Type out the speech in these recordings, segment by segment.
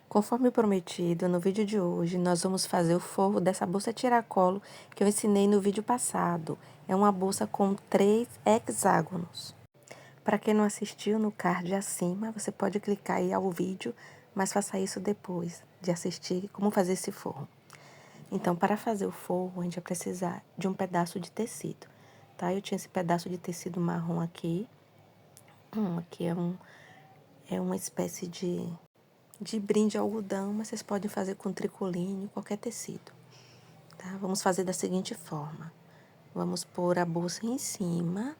Conforme prometido, no vídeo de hoje, nós vamos fazer o forro dessa bolsa tiracolo que eu ensinei no vídeo passado. É uma bolsa com 3 hexágonos. Para quem não assistiu, no card acima, você pode clicar aí ao vídeo, mas faça isso depois de assistir como fazer esse forro. Então, para fazer o forro, a gente vai precisar de um pedaço de tecido, tá? Eu tinha esse pedaço de tecido marrom aqui. Aqui é uma espécie de brinde algodão, mas vocês podem fazer com tricoline, qualquer tecido, tá? Vamos fazer da seguinte forma. Vamos pôr a bolsa em cima,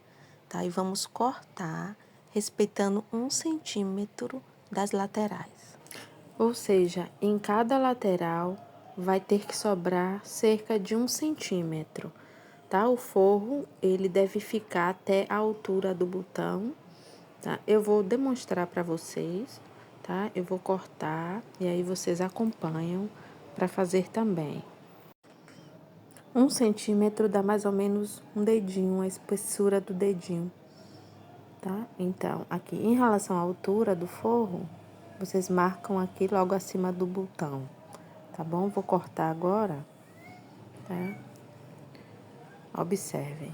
tá? E vamos cortar, respeitando 1 centímetro das laterais. Ou seja, em cada lateral vai ter que sobrar cerca de 1 centímetro, tá? O forro, ele deve ficar até a altura do botão, tá? Eu vou demonstrar para vocês, tá? Eu vou cortar e aí vocês acompanham para fazer também. 1 centímetro dá mais ou menos um dedinho, a espessura do dedinho, tá? Então, aqui em relação à altura do forro, vocês marcam aqui logo acima do botão, tá bom? Vou cortar agora, tá? Observem.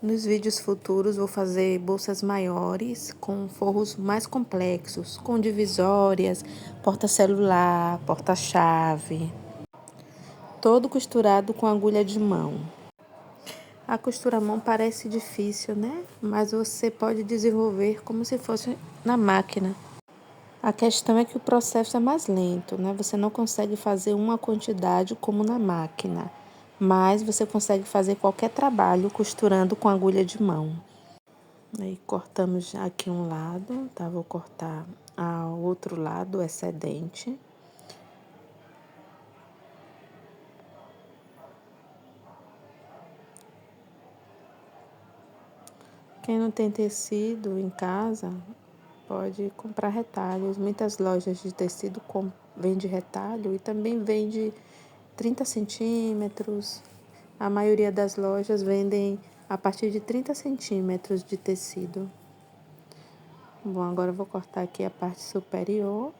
Nos vídeos futuros, vou fazer bolsas maiores, com forros mais complexos, com divisórias, porta-celular, porta-chave. Todo costurado com agulha de mão. A costura à mão parece difícil, né? Mas você pode desenvolver como se fosse na máquina. A questão é que o processo é mais lento, né? Você não consegue fazer uma quantidade como na máquina, mas você consegue fazer qualquer trabalho costurando com agulha de mão. Aí cortamos aqui um lado, tá? Vou cortar o outro lado, o excedente. Quem não tem tecido em casa, pode comprar retalhos. Muitas lojas de tecido vende retalho e também vende 30 centímetros. A maioria das lojas vendem a partir de 30 centímetros de tecido. Bom, agora eu vou cortar aqui a parte superior,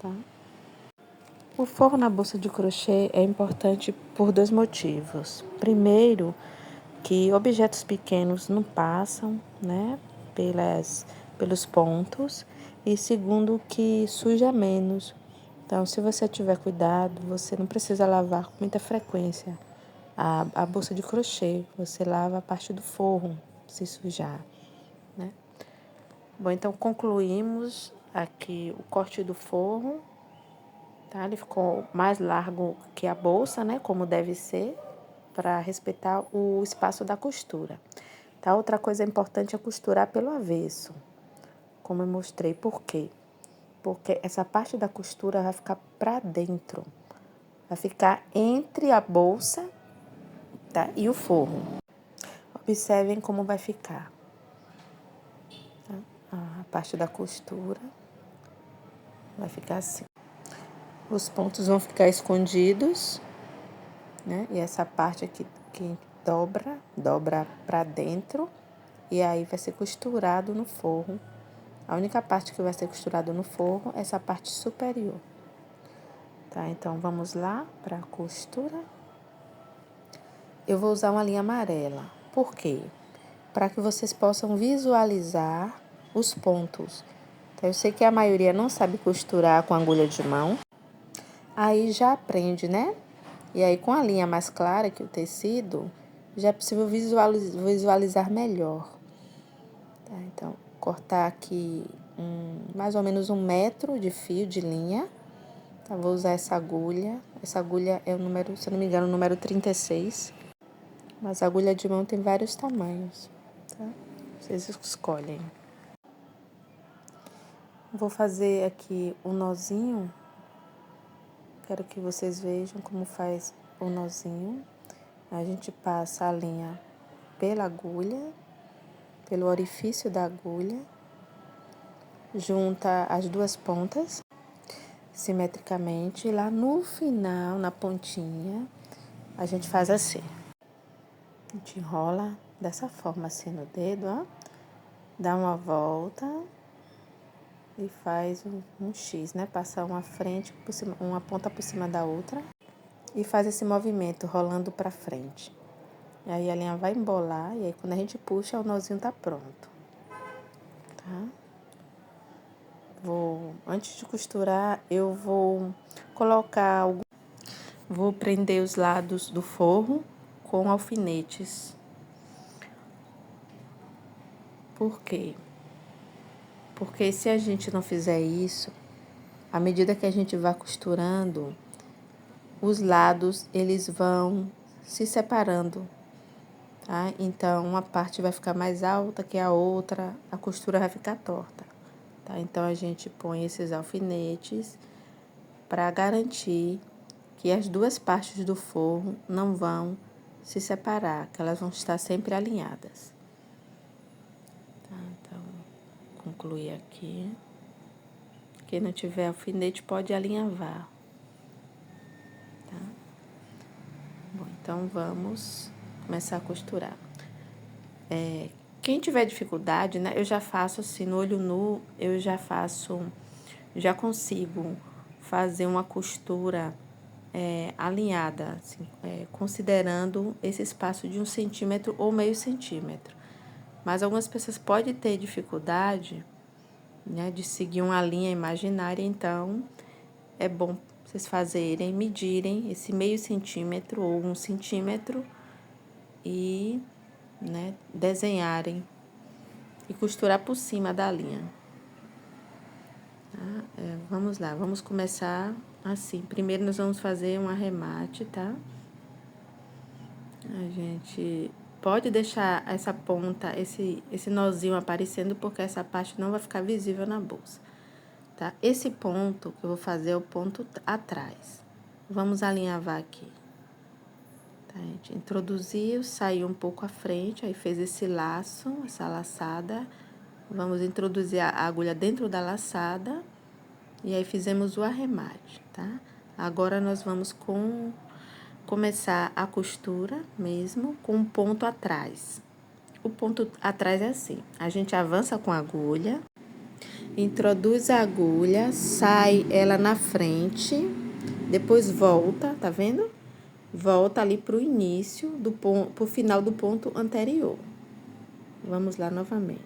tá? O forro na bolsa de crochê é importante por 2 motivos. Primeiro, que objetos pequenos não passam, né, pelos pontos. E segundo, que suja menos. Então, se você tiver cuidado, você não precisa lavar com muita frequência a bolsa de crochê. Você lava a parte do forro, se sujar, né? Bom, então concluímos aqui o corte do forro, tá? Ele ficou mais largo que a bolsa, né, como deve ser, para respeitar o espaço da costura. Tá? Outra coisa importante é costurar pelo avesso, como eu mostrei. Por quê? Porque essa parte da costura vai ficar para dentro, vai ficar entre a bolsa, tá, e o forro. Observem como vai ficar, tá? A parte da costura vai ficar assim. Os pontos vão ficar escondidos, né? E essa parte aqui que dobra para dentro, e aí vai ser costurado no forro. A única parte que vai ser costurado no forro é essa parte superior, tá? Então, vamos lá para a costura. Eu vou usar uma linha amarela. Por quê? Para que vocês possam visualizar os pontos. Então, eu sei que a maioria não sabe costurar com agulha de mão. Aí já aprende, né? E aí, com a linha mais clara que o tecido, já é possível visualizar melhor. Tá? Então, cortar aqui mais ou menos 1 metro de fio de linha. Tá? Vou usar essa agulha. Essa agulha é o número, se eu não me engano, o número 36. Mas a agulha de mão tem vários tamanhos, tá? Vocês escolhem. Vou fazer aqui um nozinho. Quero que vocês vejam como faz o nozinho. A gente passa a linha pela agulha, pelo orifício da agulha, junta as 2 pontas simetricamente, e lá no final, na pontinha, a gente faz assim. A gente enrola dessa forma assim no dedo, ó. Dá uma volta e faz um X, né? Passa uma frente, uma ponta por cima da outra e faz esse movimento rolando para frente. E aí a linha vai embolar e aí quando a gente puxa, o nozinho tá pronto, tá? Antes de costurar, eu vou prender os lados do forro com alfinetes. Por quê? Porque se a gente não fizer isso, à medida que a gente vai costurando, os lados eles vão se separando, tá? Então, uma parte vai ficar mais alta que a outra, a costura vai ficar torta, tá? Então, a gente põe esses alfinetes para garantir que as duas partes do forro não vão se separar, que elas vão estar sempre alinhadas. Tá? Então, concluir aqui. Quem não tiver alfinete pode alinhavar. Tá? Bom, então vamos começar a costurar. Quem tiver dificuldade, né, eu já faço assim, no olho nu, já consigo fazer uma costura alinhada, assim, considerando esse espaço de 1 centímetro ou meio centímetro. Mas algumas pessoas podem ter dificuldade, né, de seguir uma linha imaginária, então é bom vocês medirem esse meio centímetro ou 1 centímetro e, né, desenharem e costurar por cima da linha. Tá? Vamos lá, vamos começar assim. Primeiro nós vamos fazer um arremate, tá? A gente pode deixar essa ponta, esse nozinho aparecendo, porque essa parte não vai ficar visível na bolsa, tá? Esse ponto que eu vou fazer é o ponto atrás. Vamos alinhavar aqui. Tá, gente? Introduziu, saiu um pouco à frente, aí fez esse laço, essa laçada. Vamos introduzir a agulha dentro da laçada e aí fizemos o arremate, tá? Agora nós vamos começar a costura mesmo com um ponto atrás. O ponto atrás é assim, a gente avança com a agulha, introduz a agulha, sai ela na frente, depois volta, tá vendo? Volta ali pro início do ponto, pro final do ponto anterior. Vamos lá novamente.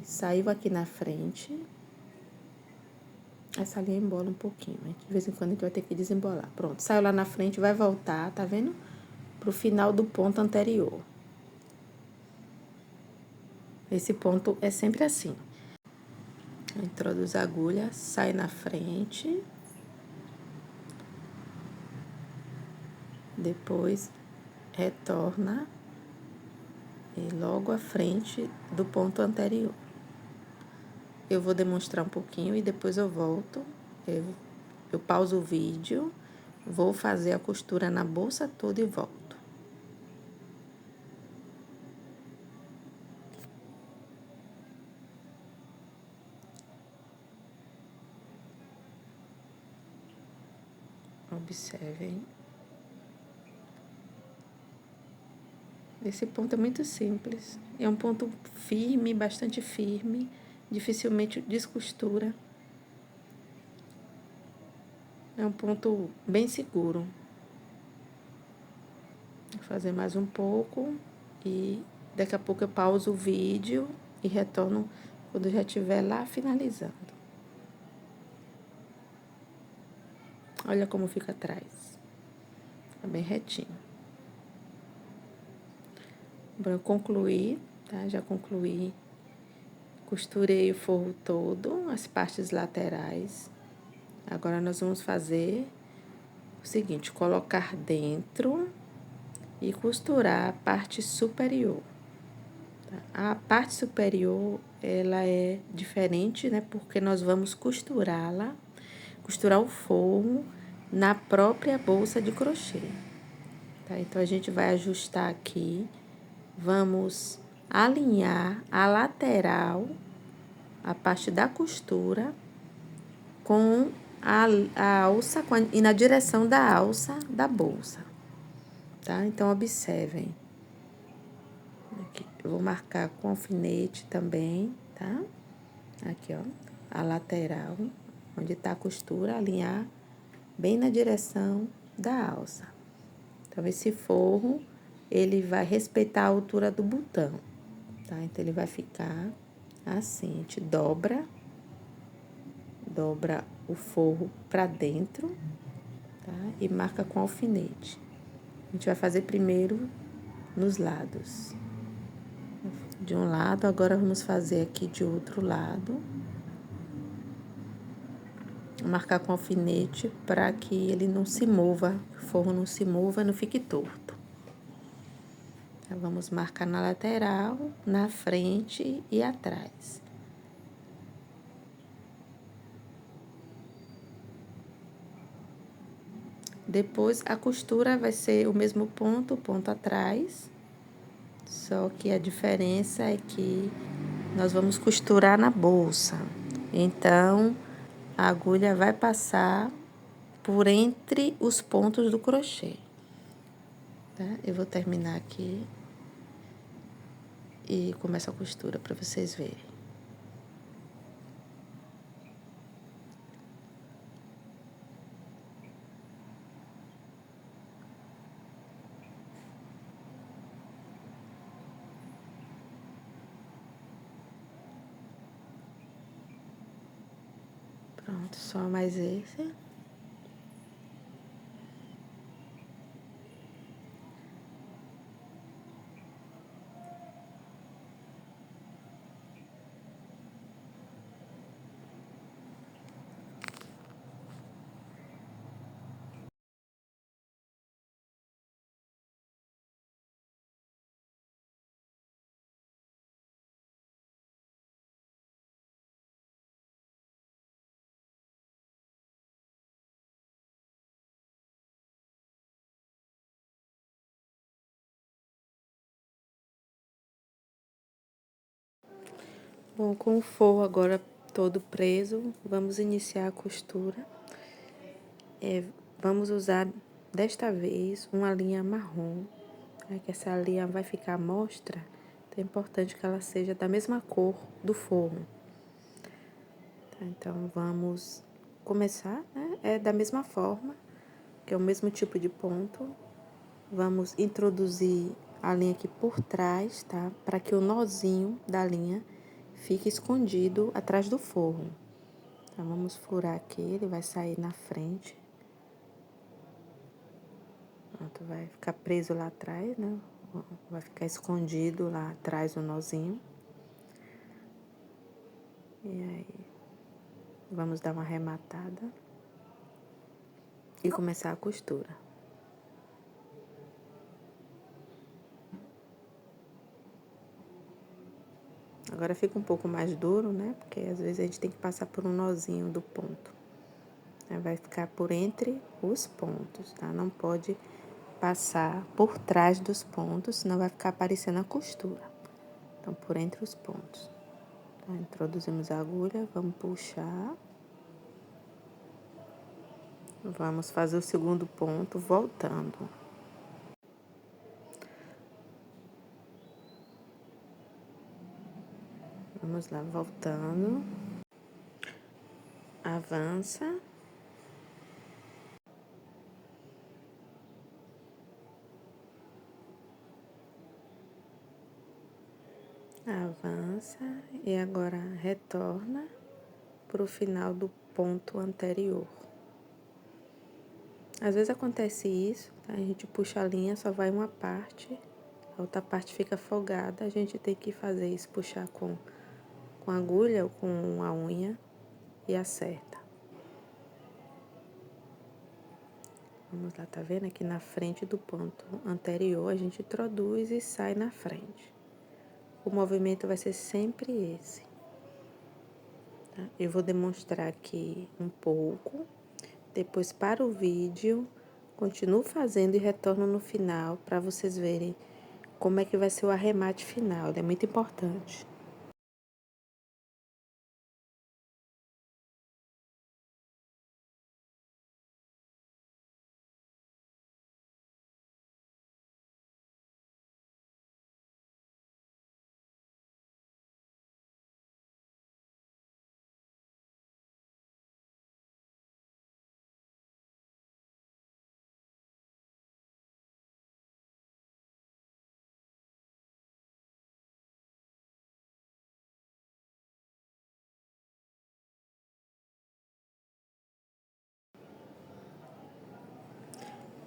Saiu aqui na frente. Essa linha embola um pouquinho, né? De vez em quando a gente vai ter que desembolar. Pronto, saiu lá na frente, vai voltar, tá vendo? Pro final do ponto anterior. Esse ponto é sempre assim. Introduz a agulha, sai na frente. Depois, retorna e logo à frente do ponto anterior. Eu vou demonstrar um pouquinho e depois eu volto. Eu pauso o vídeo, vou fazer a costura na bolsa toda e volto. Observem. Esse ponto é muito simples. É um ponto firme, bastante firme, dificilmente descostura. É um ponto bem seguro. Vou fazer mais um pouco e daqui a pouco eu pauso o vídeo e retorno quando já estiver lá finalizando. Olha como fica atrás. Fica bem retinho. Bom, eu concluí, tá? Já concluí. Costurei o forro todo, as partes laterais. Agora, nós vamos fazer o seguinte, colocar dentro e costurar a parte superior. Tá? A parte superior, ela é diferente, né? Porque nós vamos costurar o forro na própria bolsa de crochê. Tá? Então, a gente vai ajustar aqui, vamos alinhar a lateral, a parte da costura, com a alça e na direção da alça da bolsa, tá? Então, observem. Aqui, eu vou marcar com alfinete também, tá? Aqui, ó, a lateral, onde tá a costura, alinhar bem na direção da alça. Então, esse forro, ele vai respeitar a altura do botão, tá? Então, ele vai ficar assim, a gente dobra o forro pra dentro, tá? E marca com alfinete. A gente vai fazer primeiro nos lados. De um lado, agora vamos fazer aqui de outro lado. Marcar com alfinete para que ele não se mova, o forro não se mova, não fique torto. Então, vamos marcar na lateral, na frente e atrás. Depois, a costura vai ser o mesmo ponto atrás, só que a diferença é que nós vamos costurar na bolsa. Então, a agulha vai passar por entre os pontos do crochê, tá? Eu vou terminar aqui e começo a costura para vocês verem. Pronto, só mais esse. Bom, com o forro agora todo preso, vamos iniciar a costura. Vamos usar, desta vez, uma linha marrom, né, que essa linha vai ficar à mostra, então é importante que ela seja da mesma cor do forro. Tá, então, vamos começar, né, da mesma forma, que é o mesmo tipo de ponto. Vamos introduzir a linha aqui por trás, tá? Para que o nozinho da linha fique escondido atrás do forro. Então, vamos furar aqui, ele vai sair na frente. Pronto, vai ficar preso lá atrás, né? Vai ficar escondido lá atrás o nozinho. E aí, vamos dar uma arrematada e começar a costura. Agora fica um pouco mais duro, né? Porque às vezes a gente tem que passar por um nozinho do ponto. Vai ficar por entre os pontos, tá? Não pode passar por trás dos pontos, senão vai ficar aparecendo a costura. Então, por entre os pontos. Tá? Introduzimos a agulha, vamos puxar. Vamos fazer o segundo ponto voltando. Vamos lá, voltando. Avança. Avança e agora retorna para o final do ponto anterior. Às vezes acontece isso, tá? A gente puxa a linha, só vai uma parte, a outra parte fica folgada, a gente tem que fazer isso, puxar com a agulha ou com a unha e acerta. Vamos lá, tá vendo? Aqui na frente do ponto anterior, a gente introduz e sai na frente. O movimento vai ser sempre esse. Tá? Eu vou demonstrar aqui um pouco, depois para o vídeo, continuo fazendo e retorno no final para vocês verem como é que vai ser o arremate final, é muito importante.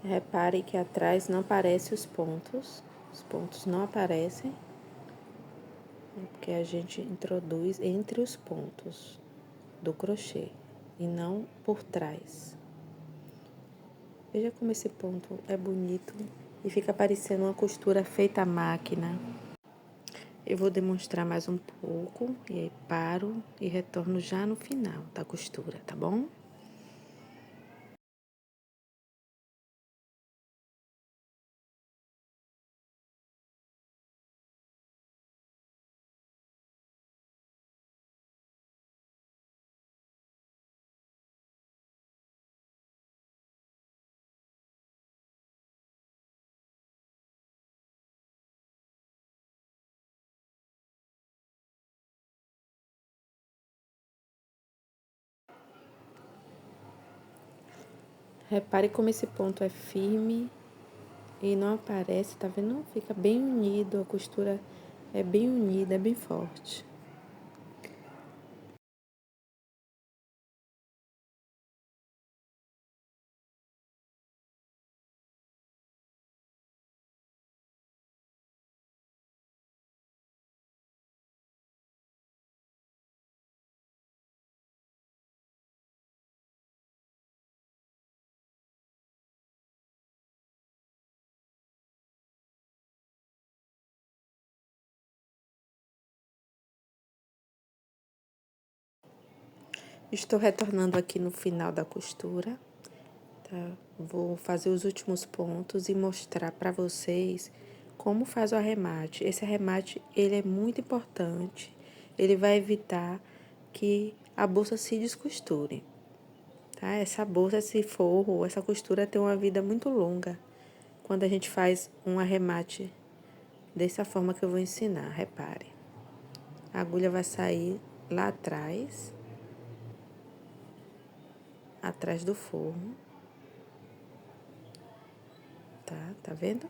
Repare que atrás não aparecem os pontos não aparecem, porque a gente introduz entre os pontos do crochê e não por trás. Veja como esse ponto é bonito e fica parecendo uma costura feita à máquina. Eu vou demonstrar mais um pouco e aí paro e retorno já no final da costura, tá bom? Repare como esse ponto é firme e não aparece, tá vendo? Fica bem unido, a costura é bem unida, é bem forte. Estou retornando aqui no final da costura, tá? Vou fazer os últimos pontos e mostrar para vocês como faz o arremate. Esse arremate, ele é muito importante, ele vai evitar que a bolsa se descosture, tá? Essa bolsa, esse forro, essa costura tem uma vida muito longa quando a gente faz um arremate dessa forma que eu vou ensinar, repare. A agulha vai sair lá atrás do forro, tá? Tá vendo?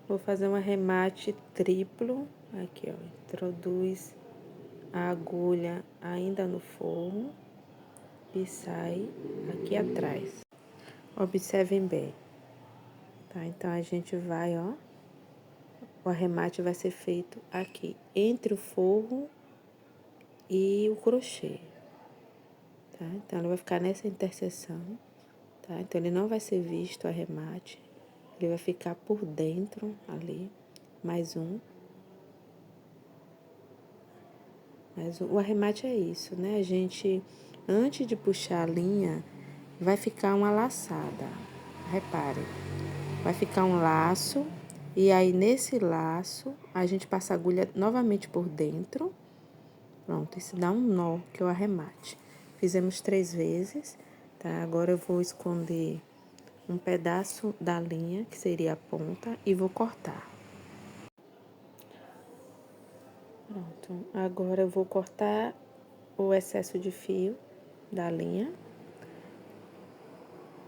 Vou fazer um arremate triplo, aqui ó, introduz a agulha ainda no forro e sai aqui atrás. Observem bem, tá? Então, a gente vai, ó, o arremate vai ser feito aqui, entre o forro e o crochê, tá? Então, ele vai ficar nessa interseção, tá? Então, ele não vai ser visto o arremate, ele vai ficar por dentro ali, mais um. Mas o arremate é isso, né? A gente, antes de puxar a linha, vai ficar uma laçada. Repare, vai ficar um laço, e aí nesse laço, a gente passa a agulha novamente por dentro. Pronto, isso dá um nó, que é o arremate. Fizemos 3 vezes, tá? Agora eu vou esconder um pedaço da linha, que seria a ponta, e vou cortar. Pronto, agora eu vou cortar o excesso de fio da linha.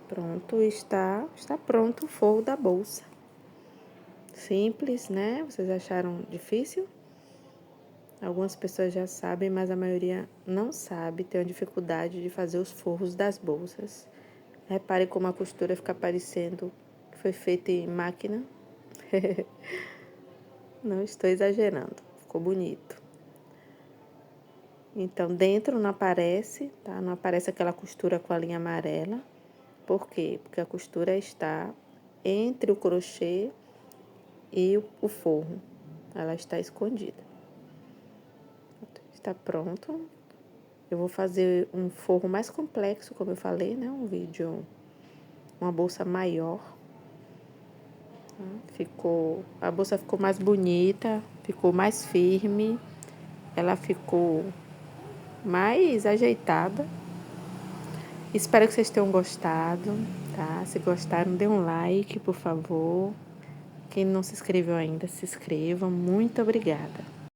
Pronto, está pronto o forro da bolsa. Simples, né? Vocês acharam difícil? Algumas pessoas já sabem, mas a maioria não sabe, tem a dificuldade de fazer os forros das bolsas. Repare como a costura fica parecendo que foi feita em máquina. Não estou exagerando, ficou bonito. Então, dentro não aparece, tá? Não aparece aquela costura com a linha amarela. Por quê? Porque a costura está entre o crochê e o forro. Ela está escondida. Está pronto. Eu vou fazer um forro mais complexo, como eu falei, né? Um vídeo, uma bolsa maior. A bolsa ficou mais bonita, ficou mais firme. Ela ficou mais ajeitada. Espero que vocês tenham gostado, tá? Se gostaram, dê um like, por favor. Quem não se inscreveu ainda, se inscreva. Muito obrigada.